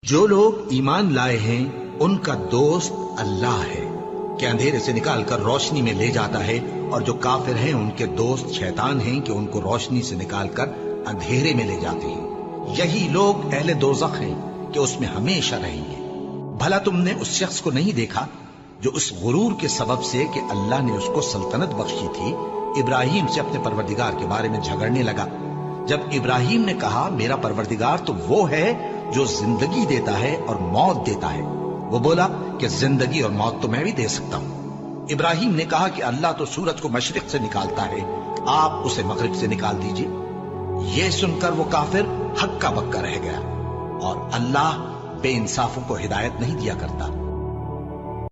जो लोग ईमान लाए हैं उनका दोस्त अल्लाह है कि अंधेरे से निकालकर रोशनी में ले जाता है, और जो काफिर हैं उनके दोस्त शैतान हैं कि उनको रोशनी से निकालकर अंधेरे में ले जाते हैं। यही लोग अहले दोज़ख हैं कि उसमें हमेशा रहेंगे। भला तुमने उस शख्स को नहीं देखा जो उस गुरूर के सबब से कि अल्लाह ने उसको सल्तनत बख्शी थी, इब्राहिम से अपने परवरदिगार के बारे में झगड़ने लगा। जब इब्राहिम ने कहा मेरा परवरदिगार तो वो है जो जिंदगी देता है और मौत देता है, वो बोला कि जिंदगी और मौत तो मैं भी दे सकता हूं। इब्राहिम ने कहा कि अल्लाह तो सूरज को मशरिक से निकालता है, आप उसे मगरिब से निकाल दीजिए। यह सुनकर वो काफिर हक्का बक्का रह गया, और अल्लाह बेइंसाफों को हिदायत नहीं दिया करता।